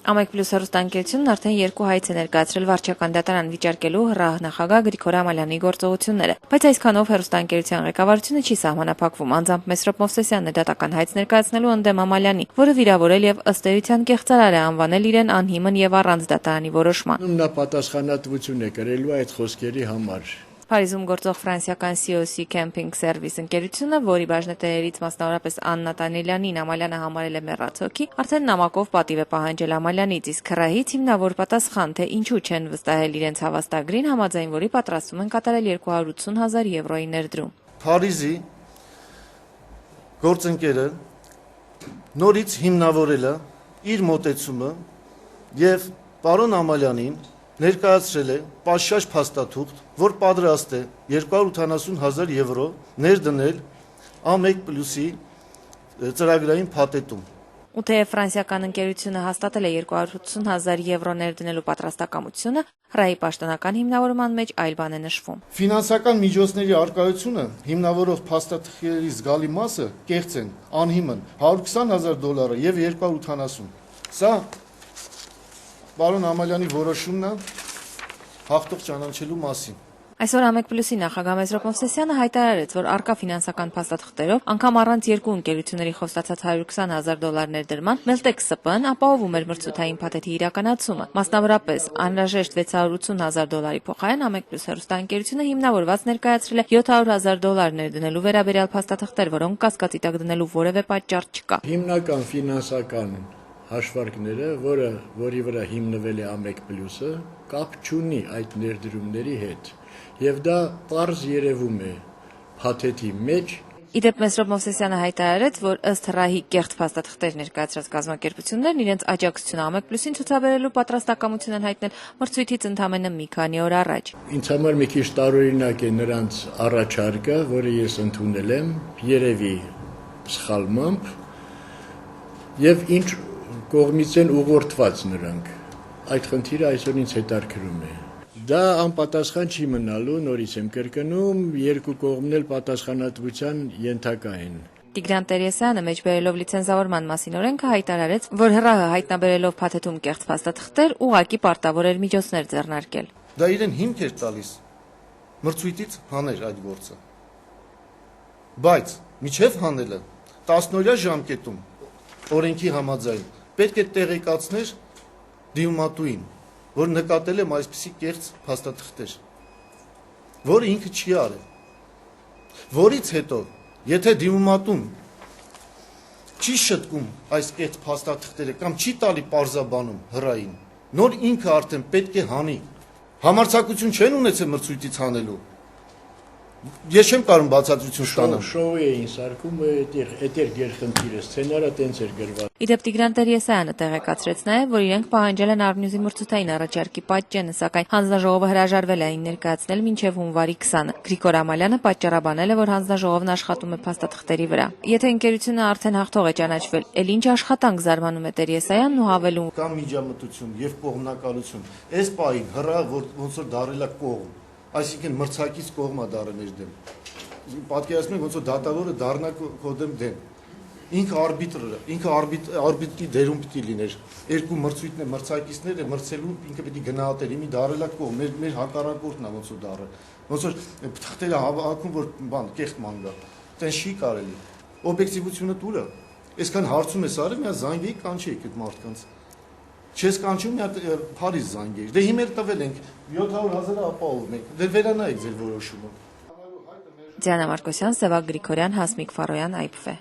Ամեկ պլյուս հեռուստաընկերությունն արդեն 2 հայց է ներկայացրել վարչական դատարան վիճարկելու նախագահ Գրիգոր Ամալյանի գործողությունները, բայց այսքանով հեռուստաընկերության ղեկավարությունը չի սահմանափակվում, անձամբ Մեսրոպ Մովսեսյանն է դատական հայց ներկայացնելու ընդդեմ Ամալյանի, որը վիրավորել եւ ըստ էության կեղծարար է անվանել իրեն անհիմն եւ առանց դատարանի որոշման։ Նա պատասխանատվություն է կրելու այդ խոսքերի համար։ Փարիզում գործող ֆրանսիական COC Camping Service ընկերությունը, որի բաժնետերերից մասնավորապես Աննա Տանելյանին Ամալյանը համարել է մեռած հոգի, արդեն նամակով պատիվ է պահանջել Ամալյանից, իսկ հրահից հիմնավոր պատասխան, թե ինչու չեն վստահել իրենց հավաստագրին, համաձայն որի պատրաստում են կատարել 280,000 եվրոյի ներդրում։ Փարիզի գործընկերը նորից հիմնավորել է իր մոտեցումը եւ պարոն Ամալյանին ներկայացրել է պաշտաշ փաստաթուղթ, որ պատրաստ է 280,000 եվրո ներդնել A1 պլյուսի ծրագրային փաթեթում։ Ու թեև ֆրանսիական ընկերությունը հաստատել է 280,000 եվրո ներդնելու պատրաստակամությունը, հրահի պաշտոնական հիմնավորման մեջ այլ բան է նշվում։ Ֆինանսական միջոցների արկայությունը հիմնավորող փաստաթղթերի զգալի մասը կեղծ են, անհիմն, $120,000 եւ 280։ Սա պարոն Ամալյանի որոշումն է հաղթող ճանաչելու մասին։ Այսօր Ամեկ պլյուսի նախագահ Մեսրոպ Մովսեսյանը հայտարարեց, որ առկա ֆինանսական փաստաթղթերով, անգամ առանց 2 ընկերությունների խոստացած $120,000 ներդրման, Meltex SP-ն ապահովում էր մրցութային փաթեթի իրականացումը։ Մասնավորապես, անհրաժեշտ $680,000 փոխարեն Ամեկ պլյուս հեռուստաընկերությունը հիմնավորված ներկայացրել է $700,000 ներդնելու վերաբերյալ փաստաթղթեր, որոնք կասկածի տակ դնելու որևէ պատճառ չկա։ Հիմնական ֆինանսական հաշվարկները, որի վրա հիմնվել է Ամեկ պլյուսը, կապ չունի այդ ներդրումների հետ, եւ դա պարզ երևում է փաթեթի մեջ։ Իդեպ Մեսրոպ Մովսեսյանը հայտարարեց, որ ըստ հրահի կեղծ փաստաթղթեր ներկայացրած կազմակերպություններն իրենց աջակցությունը Ամեկ պլյուսին ցուցաբերելու պատրաստակամություն են հայտնել մրցույթից ընդամենը մի քանի օր առաջ։ Ինձ համար մի քիչ տարօրինակ է նրանց առաջարկը, որը ես ընդունել եմ, երևի սխալմամբ, եւ ինչ կողմից են ուղղորդված նրանք։ Այդ խնդիրը այսօր ինձ հետաքրքրում է։ Դա անպատասխան չի մնալու, նորից եմ կրկնում, երկու կողմն էլ պատասխանատվության ենթակա են։ Տիգրան Տերեսյանը մեջբերելով լիցենզավորման մասին օրենքը հայտարարեց, որ հրահը հայտնաբերելով փաթեթում կեղծ փաստաթղթեր ուղղակի պարտավոր էր միջոցներ ձեռնարկել։ Դա իրեն հիմք էր տալիս մրցույթից հաներ այդ գործը։ Բայց միջև հանելը 10-օրյա ժամկետում օրենքի համաձայն պետք է տեղեկացներ դիմումատուին, որ նկատել եմ այսպիսի կեղծ փաստաթղթեր, որը ինքը չի արել։ Որից հետո, եթե դիմումատուն չի շտկում այս կեղծ փաստաթղթերը կամ չի տալի պարզաբանում հրային, նոր ինքը արդեն պետք է հանի։ Համարձակություն չեն ունեցել մրցույթից հանելու։ Ես չեմ կարող բացատրություն ստանալ։ Շոու էին սարքում, այդ էր գերխնդիրը, սցենարը տենց էր գրված։ Իդեպ Տիգրան Տերեսյանը տեղեկացրեց նաև, որ իրենք պահանջել են Արմնյուզի մրցութային առաջարկի պատճենը, սակայն հանձնաժողովը հրաժարվել է այն ներկայացնել մինչև հունվարի 20-ը։ Գրիգոր Ամալյանը պատճառաբանել է, որ հանձնաժողովն աշխատում է փաստաթղթերի վրա։ Եթե ընկերությունը արդեն հաղթող է ճանաչվել, էլ ինչ աշխատանք զարմանում է Տերեսյանն ու հավելում. Կամ միջամտություն եւ կողմնակալություն։ Այս պահին հրա ոնց որ դարել է կողմ, այսինքն մրցակից կողմա դարել մեր դեմ։ Պատկերացնում եք ոնց որ դատավորը դառնա քո դեմ։ Ինքը արբիտրը, ինքը արբիտրի դերում պիտի լիներ։ Երկու մրցակիցները մրցելու ինքը պիտի գնահատեր, իմի դարելա կողմ, մեր հակառակորդն է ոնց որ դարը։ Ոնց որ թղթերը հավաքում որ բան կեղտ ման գա։ Տեն չի կարելի։ Օբյեկտիվությունը դուր է։ Այսքան հարցում ես արել, մի հատ զանգեի կանչեիք այդ մարդկանց։ Չես կանչում, մի հատ Փարիզ զանգեի։ Դե հիմա տվել ենք 700,000 ապահովում ենք։ Դե վերանայեք ձեր որոշումը։ Դիանա Մարկոսյան, Սևակ Գրիգորյան, Հասմիկ Ֆարոյան, IPV